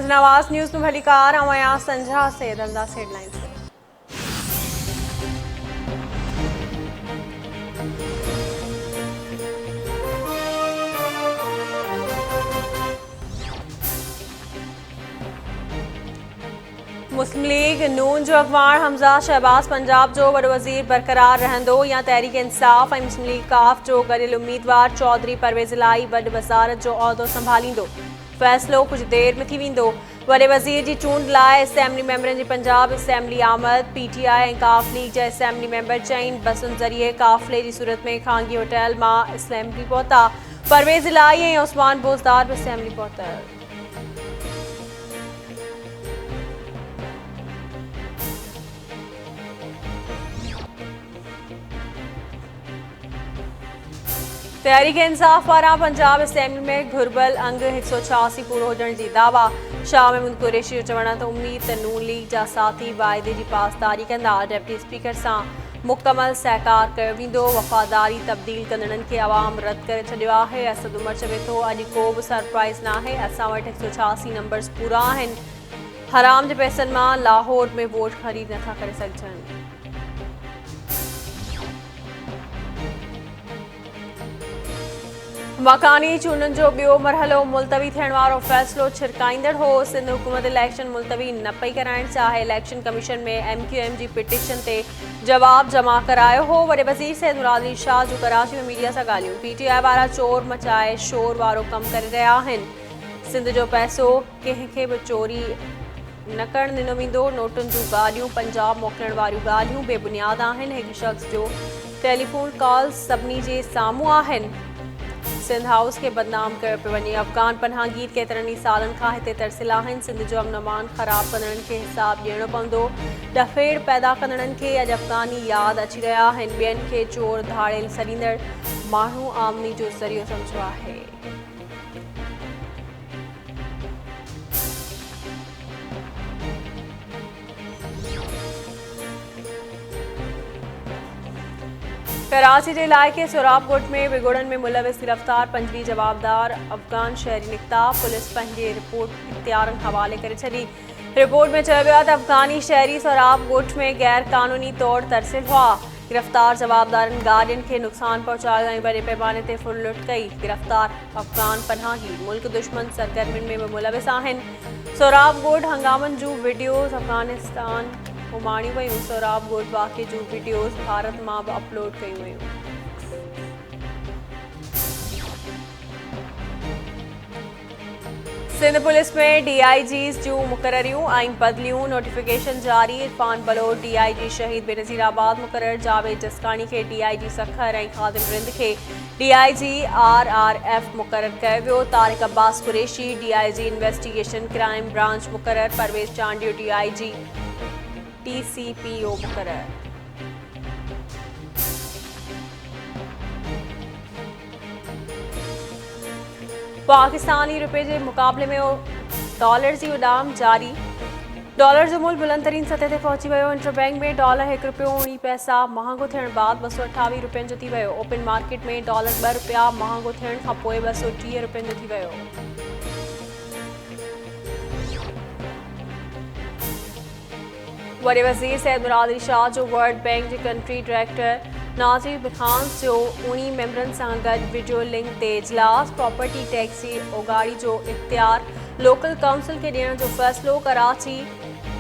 Nawaz news में भलीकार अमया संझा से दलदास हेडलाइंस। मुस्लिम लीग नून जो अगवान हमजा शहबाज पंजाब जो वॾो वज़ीर बरक़रार रहंदो या तहरीक इंसाफ़ ऐं मुस्लिम लीग काफ जो गॾियल उम्मीदवार चौधरी परवेज़ इलाही वॾी वज़ारत जो उहिदो संभालींदो। फ़ैसिलो कुछ देर में थी वेंदो। वॾे वज़ीर जी चूंड लाइ असेंबली मेंबरनि जी पंजाब असेंबली आमद। PTI ऐं काफ लीग जा असेंबली मेंबर चईन बसुनि ज़रिए काफ़िले जी सूरत में खांगी होटल मां असेंबली पहुता। परवेज़ इलाही ऐं उस्मान बोज़दार बि असेंबली पहुता। तहरीक इंसाफ़ पारां पंजाब असेंबली में घुरबल अंग 186 पूरो हुजण जी दावा। शाह महमूद कुरैशी जो चवण त उम्मीद त नून लीग जा साथी वाइदे जी पासदारी कंदा। डिप्टी स्पीकर सां मुकमल सहकार कयो वेंदो। वफ़ादारी तब्दील कंदड़नि खे अवाम रद्द करे छॾियो आहे। असद उमर चवे थो अॼु को बि सरप्राइज़ नाहे, असां वटि 186 नंबर्स पूरा आहिनि। हराम जे पैसनि मां लाहौर में वोट ख़रीद नथा करे सघजनि। मकानी चूंडनि जो ॿियो मरहलो मुलतवी थियण वारो फ़ैसिलो छिरकाईंदड़ हो। सिंध हुकूमत इलेक्शन मुलतवी न पई कराइण चाहे। इलेक्शन कमीशन में MQM जी पिटीशन ते जवाब जमा करायो हो। वॾे वज़ीर सैद मुराद अली शाह जो कराची में मीडिया सां ॻाल्हियूं। PTI वारा चोर मचाए शोर वारो कमु करे रहिया आहिनि। सिंध जो पैसो कंहिंखे बि चोरी न करणु ॾिनो वेंदो। नोटुनि जूं ॻाल्हियूं पंजाब मोकिलण वारियूं ॻाल्हियूं बेबुनियाद आहिनि। हिकु शख़्स जो टेलीफोन कॉल्स सभिनी जे साम्हूं आहिनि। सिंध हाउस के बदनाम कयो पियो वञे। अफ़गान पनाहगीर केतिरनि ई सालनि खां हिते तरसियल आहिनि। सिंध जो अमन अमान ख़राब कंदड़नि खे हिसाब ॾियणो पवंदो। डफेड़ पैदा कंदड़नि खे अॼु अफ़गानी यादि अची रहिया आहिनि। ॿियनि खे चोर धाड़ेल सड़ींदड़ माण्हू आमदनी जो ज़रियो सम्झो आहे। कराची जे इलाइक़े सोराबकोट में विगुड़नि में मुलविस गिरफ़्तार 25 जवाबदार अफ़गान शहरी निकिता। पुलिस पंहिंजी रिपोर्ट इख़्तियारनि हवाले करे छॾी। रिपोर्ट में चयो वियो आहे त अफ़गानी शहरी सोराबकोट में गैर क़ानूनी तौरु तरसियल हुआ। गिरफ़्तार जवाबदारनि गाॾियुनि खे नुक़सान पहुचायो ऐं वॾे पैमाने ते फुल लुट कई। गिरफ़्तार अफ़गान पनाहगीर मुल्क दुश्मन सरगर्मियुनि में बि मुलविस आहिनि। सोराबकोट हंगामनि जूं वीडियोज़ अफ़गानिस्तान उमाणियूं वयूं। सोराबकोट वाक़े जूं वीडियोज़ भारत मां बि अपलोड कयूं वयूं। सिंध पुलिस में DIGs जूं मुक़ररियूं ऐं बदिलियूं। नोटिफिकेशन जारी। इरफान बलोच DIG शहीद बेनज़ीराबाद मुक़रर। जावेद जसकानी खे DIG सखर ऐं ख़ादिम रिंद खे DIG RRF मुक़रर कयो वियो। Tariq Abbas Qureshi DIG investigation crime branch मुक़रर। परवेज़ चांडियो DIG TCPO मुक़रर। पाकिस्तानी रुपए जे मुक़ाबले में डॉलर जी उॾाम जारी। डॉलर जो मुल्क बुलंद तरीन सतह ते पहुची वियो। इंटरबैंक में डॉलर 1 रुपयो 19 पैसा महांगो थियण बाद 228 रुपयनि जो थी वियो। ओपन मार्केट में डॉलर 2 रुपया महांगो थियण खां पोइ 230 रुपयनि जो थी वियो। वॾे वज़ीर सैद मुराद अली शाह जो वर्ल्ड बैंक जे कंट्री डायरेक्टर नाज़िर बिखान जो 19 मेंबरनि सां गॾु वीडियो लिंक ते इजलास। प्रॉपर्टी टैक्स जी ओगाड़ी जो इख्तियार लोकल काउंसिल खे ॾियण जो फ़ैसिलो। कराची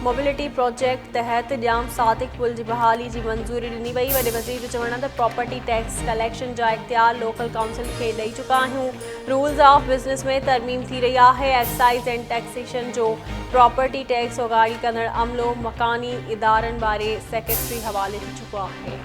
मोबिलिटी प्रोजेक्ट तहत ॼाम सादिक पुल जी बहाली जी मंज़ूरी ॾिनी वई। वॾे वज़ीर जो चवण त प्रॉपर्टी टैक्स कलेक्शन जा इख्तियार लोकल काउंसिल खे ॾेई चुका आहियूं। रूल्स ऑफ बिज़नेस में तरमीम थी रही आहे। एक्साइज़ एंड टैक्सेशन जो प्रॉपर्टी टैक्स ओगाड़ी कंदड़ अमलो मकानी इदारनि वारे सेक्रेटरी हवाले थी चुको आहे।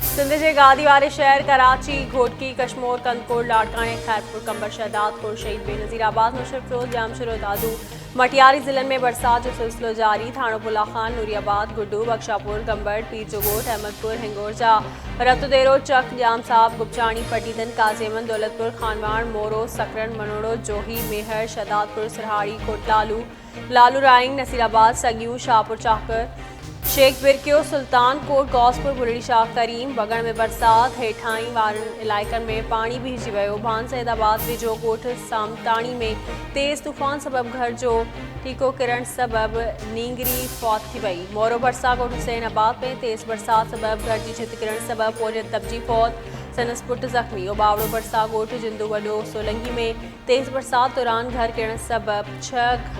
सिंध जे गादी वारे शहर कराची घोटकी कशमोर कंदकोट लाड़काने खैरपुर कंबर शहदादपुर शहीद बेनज़ीराबाद मुशर्रफ फिरोज जामशरो दादू मटियारी ज़िलनि में बरसात जो सिलसिलो जारी। थाणो बुला खान नूरियाबाद गुड्डू बख्शापुर गंबड़ पीर जोगोट अहमदपुर हिंगोरजा रतुदेरो चक जाम साहब गुपचाणी पटीदन काज़ीमन दौलतपुर खानवाड़ मोरो सकरन मनोड़ो जोही मेहर शहदादपुर सिरहाड़ी कोटलालू लालू राइंग नसीराबाद सगियूं शाहपुर चाकर शेख बिरकियो, सुल्तानकोट, गौसपुर, बुलंद शाह, करीम बगड़ में बरसात, हेठाई वारनि इलाइक़नि में पानी भीजी वियो। भान सैदाबाद, विजोकोट, सामताणी में तेज़ तूफ़ान सबब घर जो टीको किरण सबब नींगरी फौत थी वई। मोरो बरसाकोट, हुसैनाबाद में तेज़ बरसात सबब घर जी छित किरण सबब पोरियत दबजी फौत, सनस पुट जख्मी। उबावड़ो बरसाकोट, जिंदू वडो सोलंगी में तेज़ बरसात दौरान घर किरण सबब 6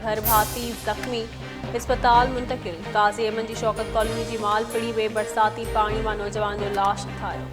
घर भाती जख्मी, अस्पताल मुंतकिल। काज़ी अमन जी शौकत कॉलोनी जी मालपिड़ी में बरसाती पानी में नौजवान जो लाश ठायो।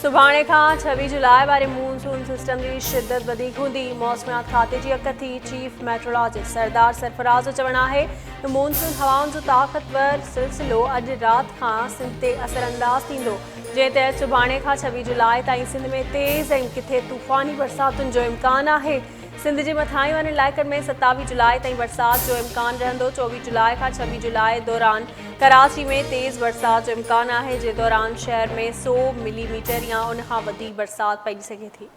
सुभाणे खां 26 जुलाई वारे मानसून सिस्टम की शिद्दत वधीक हूंदी। मौसमियात खाते की अकथी चीफ मेट्रोलॉजिस्ट सरदार सरफराज जो चवणु आहे त मानसून हवाउनि जो ताक़तवर सिलसिलो अॼु राति खां सिंध ते असरअंदाज थींदो, जंहिं तहत सुभाणे खां 26 जुलाई ताईं सिंध में तेज़ ऐं किथे तूफ़ानी बरसातुनि जो इम्कान आहे। सिंध जे मथांई वारनि इलाइक़नि में 27 जुलाई ताईं बरसात जो इम्कान रहंदो। 24 जुलाई खां 26 जुलाई दौरान कराची में तेज़ बरसात जो इम्कान आहे, जे दौरान शहर में 100 मिलीमीटर या उन खां वधीक बरसात पई सघे थी।